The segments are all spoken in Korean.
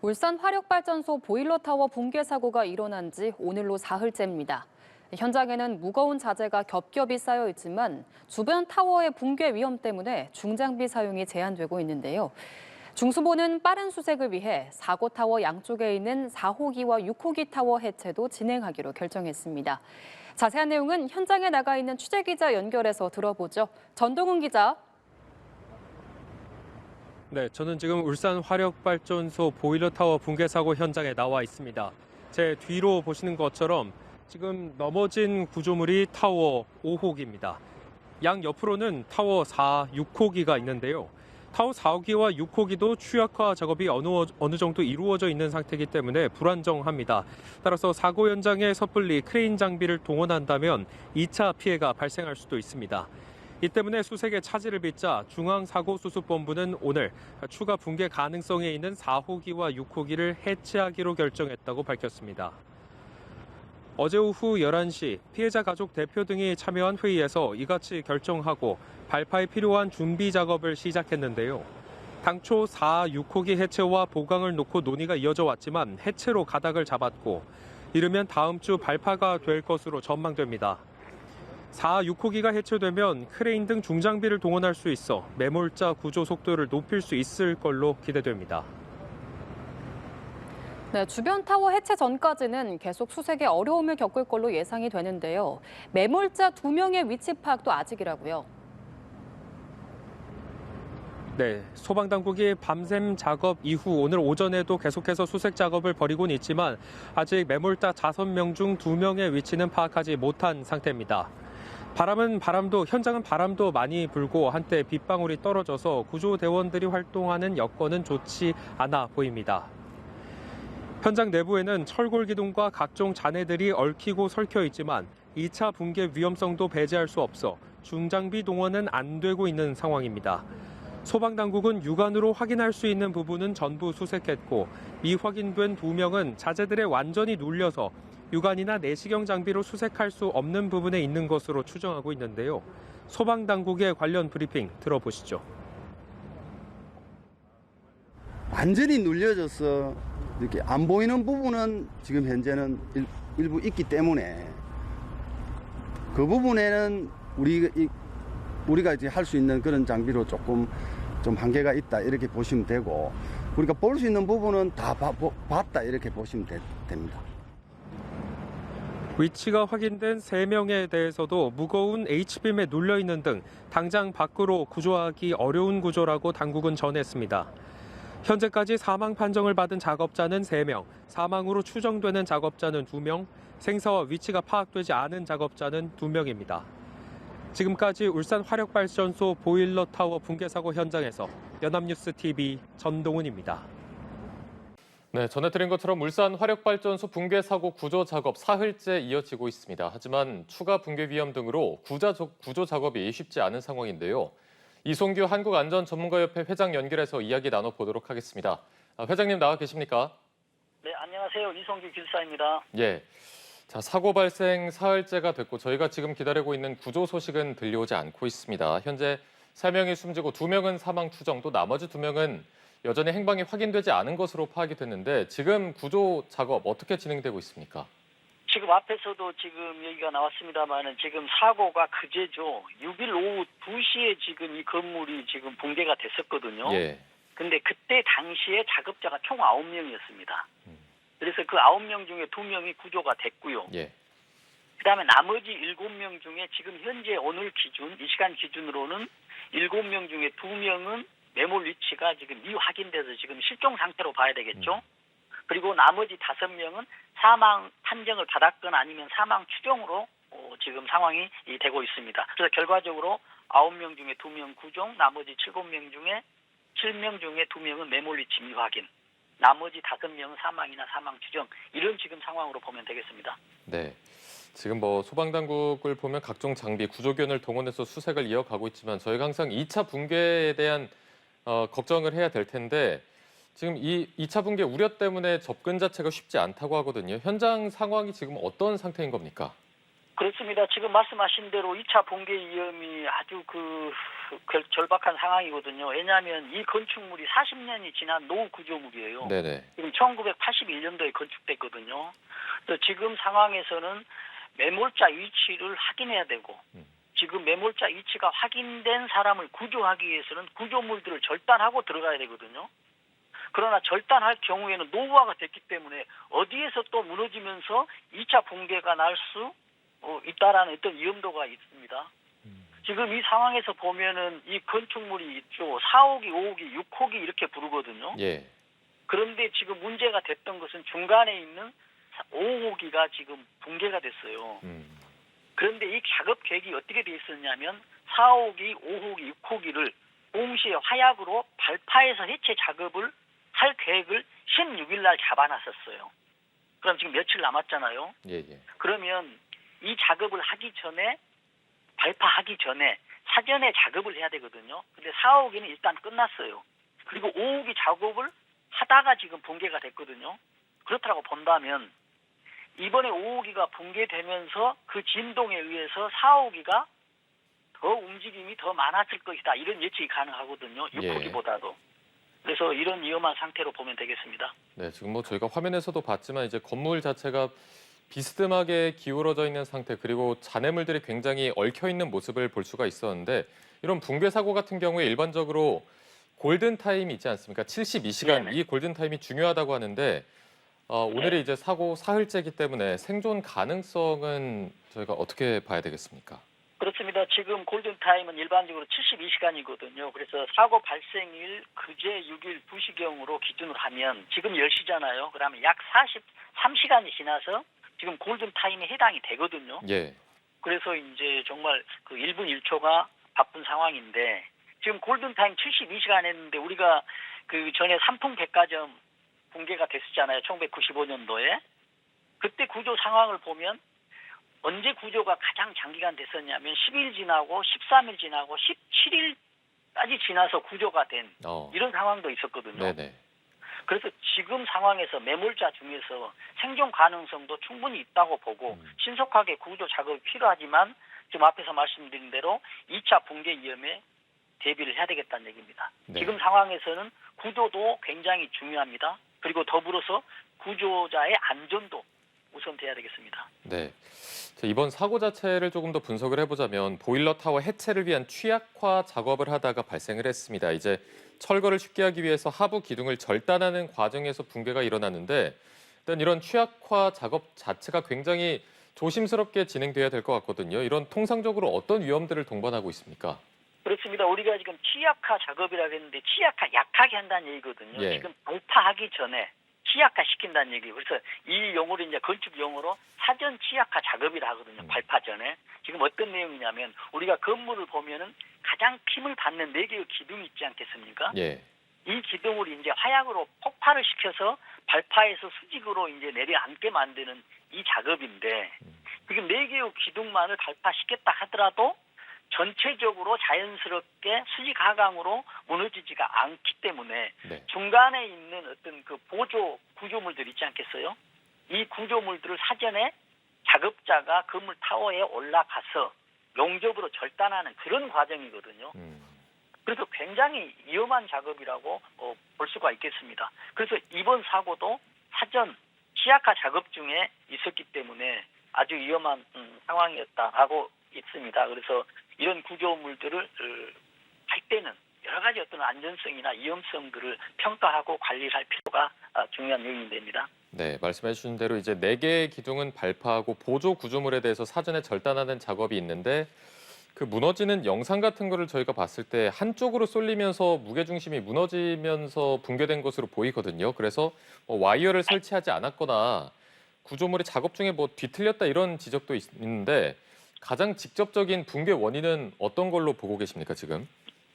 울산 화력발전소 보일러타워 붕괴 사고가 일어난 지 오늘로 사흘째입니다. 현장에는 무거운 자재가 겹겹이 쌓여 있지만 주변 타워의 붕괴 위험 때문에 중장비 사용이 제한되고 있는데요. 중수본은 빠른 수색을 위해 4고 타워 양쪽에 있는 4호기와 6호기 타워 해체도 진행하기로 결정했습니다. 자세한 내용은 현장에 나가 있는 취재기자 연결해서 들어보죠. 전동훈 기자. 네, 저는 지금 울산 화력발전소 보일러타워 붕괴 사고 현장에 나와 있습니다. 제 뒤로 보시는 것처럼 지금 넘어진 구조물이 타워 5호기입니다. 양 옆으로는 타워 4, 6호기가 있는데요. 타워 4호기와 6호기도 취약화 작업이 어느 정도 이루어져 있는 상태이기 때문에 불안정합니다. 따라서 사고 현장에 섣불리 크레인 장비를 동원한다면 2차 피해가 발생할 수도 있습니다. 이 때문에 수색에 차질을 빚자 중앙사고수습본부는 오늘 추가 붕괴 가능성에 있는 4호기와 6호기를 해체하기로 결정했다고 밝혔습니다. 어제 오후 11시 피해자 가족 대표 등이 참여한 회의에서 이같이 결정하고 발파에 필요한 준비 작업을 시작했는데요. 당초 4, 6호기 해체와 보강을 놓고 논의가 이어져 왔지만 해체로 가닥을 잡았고 이르면 다음 주 발파가 될 것으로 전망됩니다. 4, 6호기가 해체되면 크레인 등 중장비를 동원할 수 있어 매몰자 구조 속도를 높일 수 있을 걸로 기대됩니다. 네, 주변 타워 해체 전까지는 계속 수색에 어려움을 겪을 걸로 예상이 되는데요. 매몰자 2명의 위치 파악도 아직이라고요. 네, 소방당국이 밤샘 작업 이후 오늘 오전에도 계속해서 수색 작업을 벌이고는 있지만 아직 매몰자 5명 중 2명의 위치는 파악하지 못한 상태입니다. 현장은 바람도 많이 불고 한때 빗방울이 떨어져서 구조대원들이 활동하는 여건은 좋지 않아 보입니다. 현장 내부에는 철골 기둥과 각종 잔해들이 얽히고 설켜 있지만 2차 붕괴 위험성도 배제할 수 없어 중장비 동원은 안 되고 있는 상황입니다. 소방당국은 육안으로 확인할 수 있는 부분은 전부 수색했고 미확인된 2명은 자재들에 완전히 눌려서 육안이나 내시경 장비로 수색할 수 없는 부분에 있는 것으로 추정하고 있는데요. 소방당국의 관련 브리핑 들어보시죠. 완전히 눌려져서 이렇게 안 보이는 부분은 지금 현재는 일부 있기 때문에 그 부분에는 우리가 이제 할 수 있는 그런 장비로 조금 좀 한계가 있다 이렇게 보시면 되고 우리가 볼 수 있는 부분은 다 봤다 이렇게 보시면 됩니다. 위치가 확인된 3명에 대해서도 무거운 H빔에 눌려있는 등 당장 밖으로 구조하기 어려운 구조라고 당국은 전했습니다. 현재까지 사망 판정을 받은 작업자는 3명, 사망으로 추정되는 작업자는 2명, 생사와 위치가 파악되지 않은 작업자는 2명입니다. 지금까지 울산 화력발전소 보일러타워 붕괴 사고 현장에서 연합뉴스 TV 전동훈입니다. 네, 전해드린 것처럼 울산 화력발전소 붕괴 사고 구조 작업 사흘째 이어지고 있습니다. 하지만 추가 붕괴 위험 등으로 구조 작업이 쉽지 않은 상황인데요. 이송규 한국안전전문가협회 회장 연결해서 이야기 나눠보도록 하겠습니다. 회장님 나와 계십니까? 네, 안녕하세요. 이송규 기술사입니다. 예. 자, 사고 발생 사흘째가 됐고 저희가 지금 기다리고 있는 구조 소식은 들려오지 않고 있습니다. 현재 3명이 숨지고 2명은 사망 추정, 또 나머지 2명은 여전히 행방이 확인되지 않은 것으로 파악이 됐는데 지금 구조 작업 어떻게 진행되고 있습니까? 지금 앞에서도 지금 얘기가 나왔습니다만은 지금 사고가 그제죠. 6일 오후 2시에 지금 이 건물이 지금 붕괴가 됐었거든요. 예. 근데 그때 당시에 작업자가 총 9명이었습니다. 그래서 그 9명 중에 2명이 구조가 됐고요. 예. 그다음에 나머지 7명 중에 지금 현재 오늘 기준, 이 시간 기준으로는 7명 중에 2명은 매몰 위치가 지금 미확인돼서 지금 실종 상태로 봐야 되겠죠. 그리고 나머지 5명은 사망 판정을 받았거나 아니면 사망 추정으로 지금 상황이 되고 있습니다. 그래서 결과적으로 9명 중에 2명 구종, 나머지 7명 중에 2명은 매몰 위치 미확인, 나머지 5명은 사망이나 사망 추정, 이런 지금 상황으로 보면 되겠습니다. 네. 지금 소방당국을 보면 각종 장비, 구조견을 동원해서 수색을 이어가고 있지만 저희가 항상 2차 붕괴에 대한 걱정을 해야 될 텐데 지금 이 2차 붕괴 우려 때문에 접근 자체가 쉽지 않다고 하거든요. 현장 상황이 지금 어떤 상태인 겁니까? 그렇습니다. 지금 말씀하신 대로 2차 붕괴 위험이 아주 절박한 상황이거든요. 왜냐하면 이 건축물이 40년이 지난 노후 구조물이에요. 네네. 지금 1981년도에 건축됐거든요. 그래서 지금 상황에서는 매몰자 위치를 확인해야 되고 지금 매몰자 위치가 확인된 사람을 구조하기 위해서는 구조물들을 절단하고 들어가야 되거든요. 그러나 절단할 경우에는 노후화가 됐기 때문에 어디에서 또 무너지면서 2차 붕괴가 날 수 있다라는 어떤 위험도가 있습니다. 지금 이 상황에서 보면은 이 건축물이 있죠. 4호기, 5호기, 6호기 이렇게 부르거든요. 예. 그런데 지금 문제가 됐던 것은 중간에 있는 5호기가 지금 붕괴가 됐어요. 그런데 이 작업 계획이 어떻게 돼 있었냐면 4호기, 5호기, 6호기를 동시에 화약으로 발파해서 해체 작업을 할 계획을 16일 날 잡아놨었어요. 그럼 지금 며칠 남았잖아요. 예, 예. 그러면 이 작업을 하기 전에 발파하기 전에 사전에 작업을 해야 되거든요. 근데 4호기는 일단 끝났어요. 그리고 5호기 작업을 하다가 지금 붕괴가 됐거든요. 그렇다고 본다면 이번에 5호기가 붕괴되면서 그 진동에 의해서 4호기가 더 움직임이 더 많았을 것이다. 이런 예측이 가능하거든요. 6호기보다도. 그래서 이런 위험한 상태로 보면 되겠습니다. 네, 지금 뭐 저희가 화면에서도 봤지만 이제 건물 자체가 비스듬하게 기울어져 있는 상태 그리고 잔해물들이 굉장히 얽혀 있는 모습을 볼 수가 있었는데 이런 붕괴 사고 같은 경우에 일반적으로 골든 타임이 있지 않습니까? 72시간 네네. 이 골든 타임이 중요하다고 하는데 오늘이 이제 사고 사흘째이기 때문에 생존 가능성은 저희가 어떻게 봐야 되겠습니까? 그렇습니다. 지금 골든타임은 일반적으로 72시간이거든요. 그래서 사고 발생일 그제 6일 2시경으로 기준으로 하면 지금 10시잖아요. 그러면 약 43시간이 지나서 지금 골든타임에 해당이 되거든요. 예. 그래서 이제 정말 그 1분 1초가 바쁜 상황인데 지금 골든타임 72시간 했는데 우리가 그 전에 삼풍백화점 붕괴가 됐었잖아요. 1995년도에. 그때 구조 상황을 보면 언제 구조가 가장 장기간 됐었냐면 10일 지나고 13일 지나고 17일까지 지나서 구조가 된 이런 상황도 있었거든요. 네네. 그래서 지금 상황에서 매몰자 중에서 생존 가능성도 충분히 있다고 보고 신속하게 구조 작업이 필요하지만 지금 앞에서 말씀드린 대로 2차 붕괴 위험에 대비를 해야 되겠다는 얘기입니다. 네. 지금 상황에서는 구조도 굉장히 중요합니다. 그리고 더불어서 구조자의 안전도 우선돼야 되겠습니다. 네. 자, 이번 사고 자체를 조금 더 분석을 해보자면 보일러 타워 해체를 위한 취약화 작업을 하다가 발생을 했습니다. 이제 철거를 쉽게 하기 위해서 하부 기둥을 절단하는 과정에서 붕괴가 일어났는데 일단 이런 취약화 작업 자체가 굉장히 조심스럽게 진행돼야 될 것 같거든요. 이런 통상적으로 어떤 위험들을 동반하고 있습니까? 그렇습니다. 우리가 지금 취약화 작업이라고 했는데 취약화 약하게 한다는 얘기거든요. 예. 지금 발파하기 전에 취약화 시킨다는 얘기예요. 그래서 이 용어로 이제 건축 용어로 사전 취약화 작업이라 하거든요. 발파 전에. 지금 어떤 내용이냐면 우리가 건물을 보면은 가장 힘을 받는 4개의 기둥이 있지 않겠습니까? 예. 이 기둥을 이제 화약으로 폭발을 시켜서 발파에서 수직으로 이제 내려앉게 만드는 이 작업인데 지금 4개의 기둥만을 발파시켰다 하더라도 전체적으로 자연스럽게 수직 하강으로 무너지지가 않기 때문에 네. 중간에 있는 어떤 그 보조 구조물들 있지 않겠어요? 이 구조물들을 사전에 작업자가 건물 타워에 올라가서 용접으로 절단하는 그런 과정이거든요. 그래서 굉장히 위험한 작업이라고 볼 수가 있겠습니다. 그래서 이번 사고도 사전 취약화 작업 중에 있었기 때문에 아주 위험한 상황이었다라고 있습니다. 그래서 이런 구조물들을 할 때는 여러 가지 어떤 안전성이나 위험성들을 평가하고 관리를 할 필요가 중요한 요인이 됩니다. 네, 말씀해 주신 대로 이제 4개의 기둥은 발파하고 보조 구조물에 대해서 사전에 절단하는 작업이 있는데 그 무너지는 영상 같은 거를 저희가 봤을 때 한쪽으로 쏠리면서 무게중심이 무너지면서 붕괴된 것으로 보이거든요. 그래서 와이어를 설치하지 않았거나 구조물이 작업 중에 뭐 뒤틀렸다 이런 지적도 있는데 가장 직접적인 붕괴 원인은 어떤 걸로 보고 계십니까, 지금?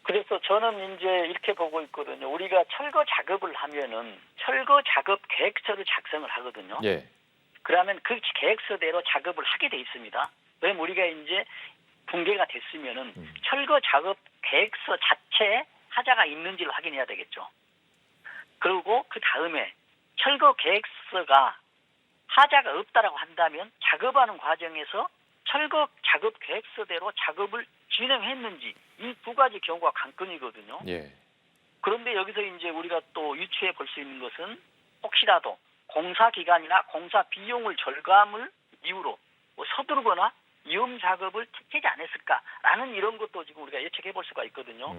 그래서 저는 이제 이렇게 보고 있거든요. 우리가 철거 작업을 하면은 철거 작업 계획서를 작성을 하거든요. 예. 그러면 그 계획서대로 작업을 하게 돼 있습니다. 왜냐면 우리가 이제 붕괴가 됐으면은 철거 작업 계획서 자체에 하자가 있는지를 확인해야 되겠죠. 그리고 그 다음에 철거 계획서가 하자가 없다라고 한다면 작업하는 과정에서 철거 작업 계획서대로 작업을 진행했는지 이 두 가지 경우가 관건이거든요. 예. 그런데 여기서 이제 우리가 또 유추해 볼 수 있는 것은 혹시라도 공사 기간이나 공사 비용을 절감을 이유로 뭐 서두르거나 위험 작업을 택하지 않았을까라는 이런 것도 지금 우리가 예측해 볼 수가 있거든요.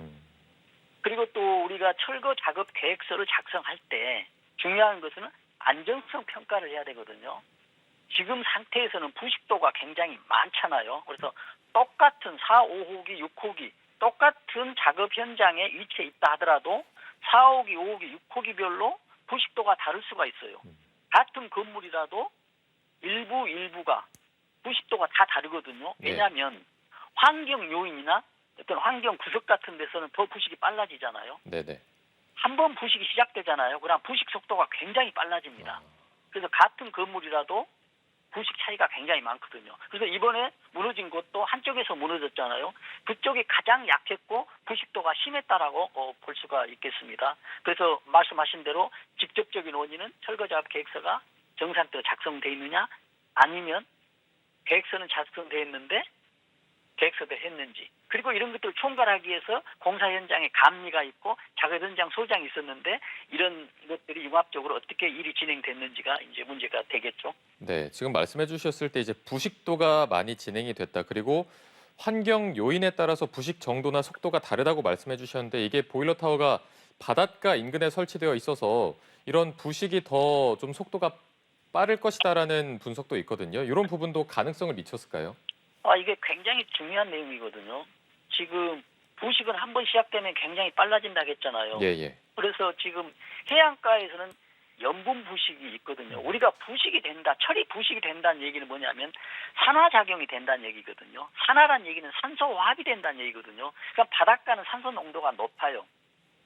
그리고 또 우리가 철거 작업 계획서를 작성할 때 중요한 것은 안정성 평가를 해야 되거든요. 지금 상태에서는 부식도가 굉장히 많잖아요. 그래서 똑같은 4, 5호기, 6호기 똑같은 작업 현장에 위치해 있다 하더라도 4호기, 5호기, 6호기별로 부식도가 다를 수가 있어요. 같은 건물이라도 일부가 부식도가 다 다르거든요. 왜냐하면 환경 요인이나 어떤 환경 구석 같은 데서는 더 부식이 빨라지잖아요. 네네. 한 번 부식이 시작되잖아요. 그럼 부식 속도가 굉장히 빨라집니다. 그래서 같은 건물이라도 부식 차이가 굉장히 많거든요. 그래서 이번에 무너진 곳도 한쪽에서 무너졌잖아요. 그쪽이 가장 약했고 부식도가 심했다라고 볼 수가 있겠습니다. 그래서 말씀하신 대로 직접적인 원인은 철거작업 계획서가 정상대로 작성되어 있느냐 아니면 계획서는 작성되어 있는데 계획서대로 했는지 그리고 이런 것들을 총괄하기 위해서 공사 현장에 감리가 있고 작업 현장 소장이 있었는데 이런 것들이 융합적으로 어떻게 일이 진행됐는지가 이제 문제가 되겠죠. 네, 지금 말씀해 주셨을 때 이제 부식도가 많이 진행이 됐다. 그리고 환경 요인에 따라서 부식 정도나 속도가 다르다고 말씀해 주셨는데 이게 보일러 타워가 바닷가 인근에 설치되어 있어서 이런 부식이 더 좀 속도가 빠를 것이다라는 분석도 있거든요. 이런 부분도 가능성을 미쳤을까요? 이게 굉장히 중요한 내용이거든요. 지금 부식은 한 번 시작되면 굉장히 빨라진다고 했잖아요. 예. 그래서 지금 해안가에서는 염분 부식이 있거든요. 우리가 부식이 된다, 철이 부식이 된다는 얘기는 뭐냐면 산화작용이 된다는 얘기거든요. 산화란 얘기는 산소 화합이 된다는 얘기거든요. 그러니까 바닷가는 산소 농도가 높아요.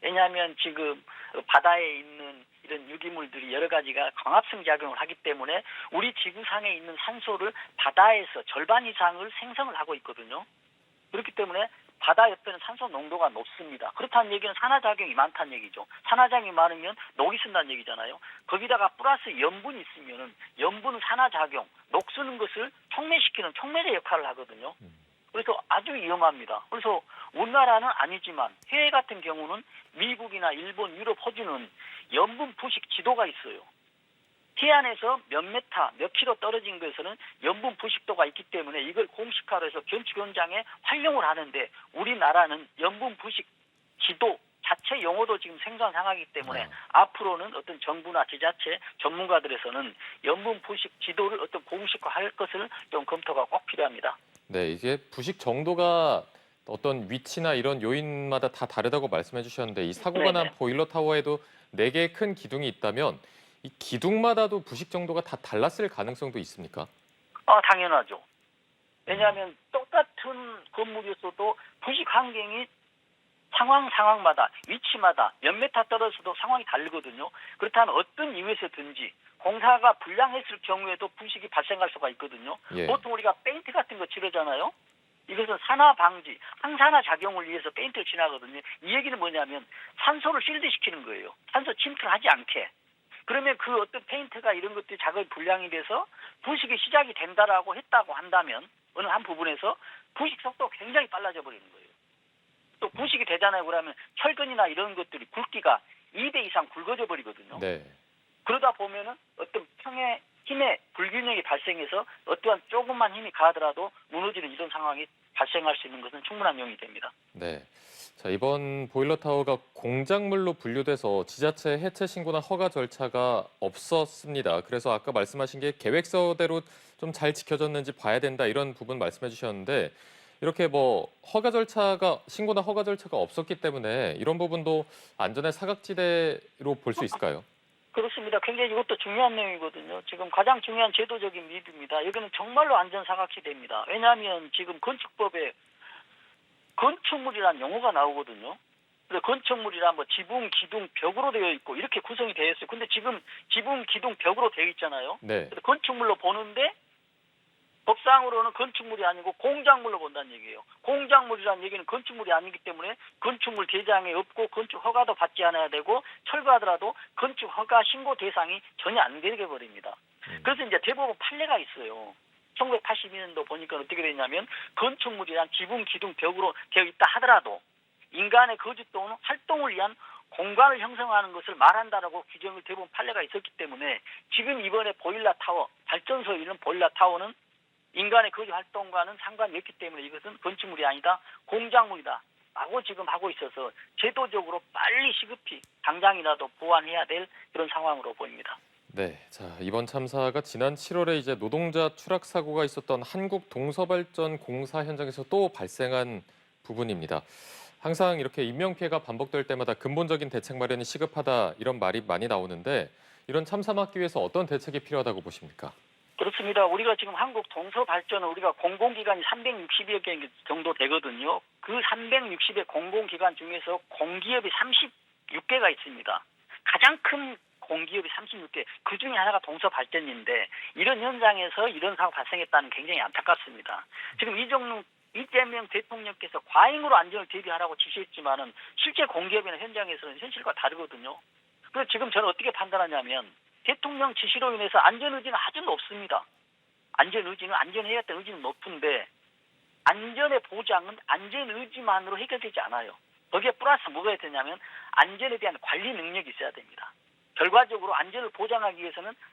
왜냐하면 지금 바다에 있는 이런 유기물들이 여러 가지가 광합성 작용을 하기 때문에 우리 지구상에 있는 산소를 바다에서 절반 이상을 생성을 하고 있거든요. 그렇기 때문에 바다 옆에는 산소 농도가 높습니다. 그렇다는 얘기는 산화작용이 많다는 얘기죠. 산화작용이 많으면 녹이 쓴다는 얘기잖아요. 거기다가 플러스 염분이 있으면은 염분 산화작용, 녹 쓰는 것을 촉매시키는 촉매제 역할을 하거든요. 그래서 아주 위험합니다. 그래서 우리나라는 아니지만 해외 같은 경우는 미국이나 일본, 유럽, 호주는 염분 부식 지도가 있어요. 해안에서 몇 메타, 몇 킬로 떨어진 것에서는 염분 부식도가 있기 때문에 이걸 공식화로 해서 건축 현장에 활용을 하는데 우리나라는 염분 부식 지도 자체 용어도 지금 생소한 상황이기 때문에 앞으로는 어떤 정부나 지자체 전문가들에서는 염분 부식 지도를 어떤 공식화할 것을 좀 검토가 꼭 필요합니다. 네, 이게 부식 정도가 어떤 위치나 이런 요인마다 다 다르다고 말씀해 주셨는데 이 사고가 난 네네. 보일러 타워에도 4개의 큰 기둥이 있다면 이 기둥마다도 부식 정도가 다 달랐을 가능성도 있습니까? 당연하죠. 왜냐하면 똑같은 건물이었어도 부식 환경이 상황마다 위치마다 몇 메타 떨어져도 상황이 다르거든요. 그렇다면 어떤 이유에서든지 공사가 불량했을 경우에도 부식이 발생할 수가 있거든요. 예. 보통 우리가 페인트 같은 거 칠하잖아요. 이것은 산화 방지, 항산화 작용을 위해서 페인트를 칠하거든요. 이 얘기는 뭐냐면 산소를 실드시키는 거예요. 산소 침투를 하지 않게. 그러면 그 어떤 페인트가 이런 것들이 작업이 불량이 돼서 부식이 시작이 된다라고 했다고 한다면 어느 한 부분에서 부식 속도가 굉장히 빨라져 버리는 거예요. 또 부식이 되잖아요. 그러면 철근이나 이런 것들이 굵기가 2배 이상 굵어져 버리거든요. 네. 그러다 보면은 어떤 평의 힘의 불균형이 발생해서 어떠한 조금만 힘이 가하더라도 무너지는 이런 상황이 발생할 수 있는 것은 충분한 용인이 됩니다. 네. 자, 이번 보일러 타워가 공작물로 분류돼서 지자체 해체 신고나 허가 절차가 없었습니다. 그래서 아까 말씀하신 게 계획서대로 좀 잘 지켜졌는지 봐야 된다 이런 부분 말씀해 주셨는데 이렇게 뭐 신고나 허가 절차가 없었기 때문에 이런 부분도 안전의 사각지대로 볼 수 있을까요? 그렇습니다. 굉장히 이것도 중요한 내용이거든요. 지금 가장 중요한 제도적인 미비입니다. 여기는 정말로 안전사각지대입니다. 왜냐하면 지금 건축법에 건축물이라는 용어가 나오거든요. 그래서 건축물이란 뭐 지붕, 기둥, 벽으로 되어 있고 이렇게 구성이 되어 있어요. 근데 지금 지붕, 기둥, 벽으로 되어 있잖아요. 네. 그래서 건축물로 보는데 법상으로는 건축물이 아니고 공작물로 본다는 얘기예요. 공작물이라는 얘기는 건축물이 아니기 때문에 건축물 대장에 없고 건축 허가도 받지 않아야 되고 철거하더라도 건축 허가 신고 대상이 전혀 안 되게 버립니다. 그래서 이제 대법원 판례가 있어요. 1982년도 보니까 어떻게 되냐면 건축물이란 지붕, 기둥, 벽으로 되어 있다 하더라도 인간의 거주 또는 활동을 위한 공간을 형성하는 것을 말한다라고 규정을 대부분 판례가 있었기 때문에 지금 이번에 보일러 타워, 발전소에 있는 보일러 타워는 인간의 거주 활동과는 상관이 없기 때문에 이것은 건축물이 아니다, 공작물이다 라고 지금 하고 있어서 제도적으로 빨리 시급히 당장이라도 보완해야 될 그런 상황으로 보입니다. 네, 자 이번 참사가 지난 7월에 이제 노동자 추락 사고가 있었던 한국 동서발전 공사 현장에서 또 발생한 부분입니다. 항상 이렇게 인명 피해가 반복될 때마다 근본적인 대책 마련이 시급하다 이런 말이 많이 나오는데 이런 참사 막기 위해서 어떤 대책이 필요하다고 보십니까? 그렇습니다. 우리가 지금 한국 동서발전은 우리가 공공기관이 360여 개 정도 되거든요. 그 360의 공공기관 중에서 공기업이 36개가 있습니다. 가장 큰 공기업이 36개, 그 중에 하나가 동서발전인데 이런 현장에서 이런 사고 발생했다는 굉장히 안타깝습니다. 지금 이재명 대통령께서 과잉으로 안전을 대비하라고 지시했지만은 실제 공기업이나 현장에서는 현실과 다르거든요. 그래서 지금 저는 어떻게 판단하냐면 대통령 지시로 인해서 안전의지는 아주 높습니다. 안전해야 될 의지는 높은데 안전의 보장은 안전의지만으로 해결되지 않아요. 거기에 플러스 뭐가 해야 되냐면 안전에 대한 관리 능력이 있어야 됩니다. 결과적으로 안전을 보장하기 위해서는